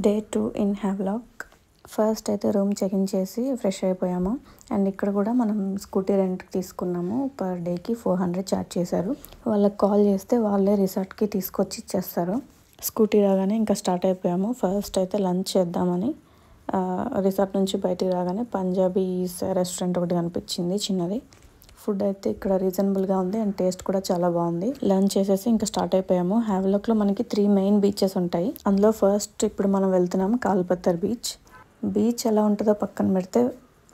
Day 2 in Havelock. First అయితే room check in చేసి fresh అయిపోయాము. అండ్ ఇక్కడ కూడా మనం స్కూటీ రెంట్కి తీసుకున్నాము. పర్ డేకి 400 ఛార్జ్ చేశారు. వాళ్ళకి కాల్ చేస్తే వాళ్ళే రిసార్ట్కి తీసుకొచ్చి ఇచ్చేస్తారు. స్కూటీ రాగానే ఇంకా స్టార్ట్ అయిపోయాము. ఫస్ట్ అయితే లంచ్ చేద్దామని రిసార్ట్ నుంచి బయటికి రాగానే పంజాబీస్ రెస్టారెంట్ ఒకటి కనిపించింది చిన్నది. ఫుడ్ అయితే ఇక్కడ రీజనబుల్గా ఉంది అండ్ టేస్ట్ కూడా చాలా బాగుంది. లంచ్ చేసేసి ఇంకా స్టార్ట్ అయిపోయాము. హ్యావ్లాక్లో మనకి 3 మెయిన్ బీచెస్ ఉంటాయి. అందులో ఫస్ట్ ఇప్పుడు మనం వెళ్తున్నాము కాల్పత్తర్ బీచ్. బీచ్ ఎలా ఉంటుందో పక్కన పెడితే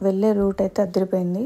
వెళ్ళే రూట్ అయితే అదిరిపోయింది.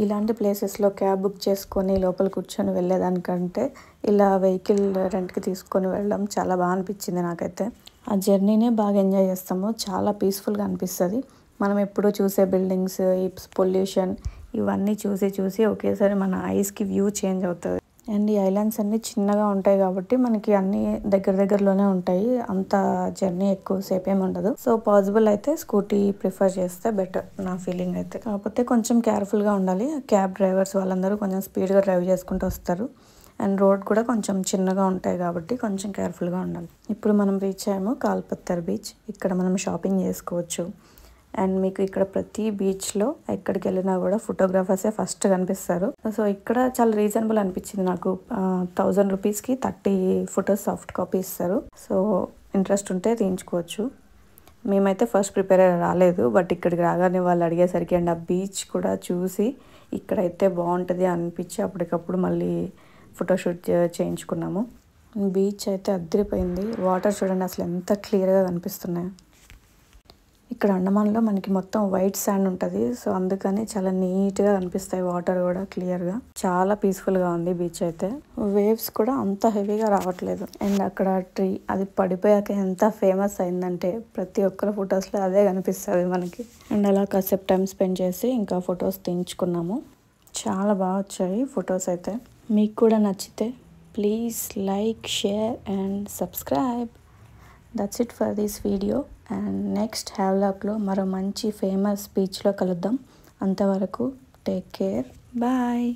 ఇలాంటి ప్లేసెస్లో క్యాబ్ బుక్ చేసుకొని లోపల కూర్చొని వెళ్ళేదానికంటే ఇలా వెహికల్ రెంట్కి తీసుకొని వెళ్ళడం చాలా బాగా అనిపించింది నాకైతే. ఆ జర్నీనే బాగా ఎంజాయ్ చేస్తాము. చాలా పీస్ఫుల్గా అనిపిస్తుంది. మనం ఎప్పుడూ చూసే బిల్డింగ్స్, ఈ పొల్యూషన్ ఇవన్నీ చూసి ఒకేసారి మన ఐస్కి వ్యూ చేంజ్ అవుతుంది. అండ్ ఈ ఐలాండ్స్ అన్నీ చిన్నగా ఉంటాయి కాబట్టి మనకి అన్నీ దగ్గరలోనే ఉంటాయి. అంత జర్నీ ఎక్కువసేపు ఏమి ఉండదు. సో పాసిబుల్ అయితే స్కూటీ ప్రిఫర్ చేస్తే బెటర్ నా ఫీలింగ్ అయితే. కాకపోతే కొంచెం కేర్ఫుల్గా ఉండాలి. క్యాబ్ డ్రైవర్స్ వాళ్ళందరూ కొంచెం స్పీడ్గా డ్రైవ్ చేసుకుంటూ వస్తారు. అండ్ రోడ్ కూడా కొంచెం చిన్నగా ఉంటాయి కాబట్టి కొంచెం కేర్ఫుల్గా ఉండాలి. ఇప్పుడు మనం రీచ్ అయ్యాము కాల్పత్తర్ బీచ్. ఇక్కడ మనం షాపింగ్ చేసుకోవచ్చు. అండ్ మీకు ఇక్కడ ప్రతి బీచ్లో ఎక్కడికి వెళ్ళినా కూడా ఫోటోగ్రాఫర్సే ఫస్ట్ కనిపిస్తారు. సో ఇక్కడ చాలా రీజనబుల్ అనిపించింది నాకు. 1000 రూపీస్కి 30 ఫొటోస్ సాఫ్ట్ కాపీ ఇస్తారు. సో ఇంట్రెస్ట్ ఉంటే తీయించుకోవచ్చు. మేమైతే ఫస్ట్ ప్రిపేర్ రాలేదు. బట్ ఇక్కడికి రాగానే వాళ్ళు అడిగేసరికి అండ్ ఆ బీచ్ కూడా చూసి ఇక్కడైతే బాగుంటుంది అనిపించి అప్పటికప్పుడు మళ్ళీ ఫోటోషూట్ చేయించుకున్నాము. బీచ్ అయితే అదిరిపోయింది. వాటర్ చూడండి అసలు ఎంత క్లియర్గా కనిపిస్తున్నాయి. ఇక్కడ అండమాన్లో మనకి మొత్తం వైట్ శాండ్ ఉంటుంది. సో అందుకని చాలా నీట్గా కనిపిస్తాయి వాటర్ కూడా క్లియర్గా. చాలా పీస్ఫుల్గా ఉంది బీచ్ అయితే. వేవ్స్ కూడా అంత హెవీగా రావట్లేదు. అండ్ అక్కడ ట్రీ అది పడిపోయాక ఎంత ఫేమస్ అయిందంటే ప్రతి ఒక్కరి ఫొటోస్లో అదే కనిపిస్తుంది మనకి. అండ్ అలా కాసేపు టైం స్పెండ్ చేసి ఇంకా ఫొటోస్ తీయించుకున్నాము. చాలా బాగా వచ్చాయి ఫొటోస్ అయితే. మీకు కూడా నచ్చితే please like, share and subscribe. That's it for this video. And next హ్యావ్లాక్లో మరో మంచి ఫేమస్ బీచ్లో కలుద్దాం. అంతవరకు టేక్ కేర్. బాయ్.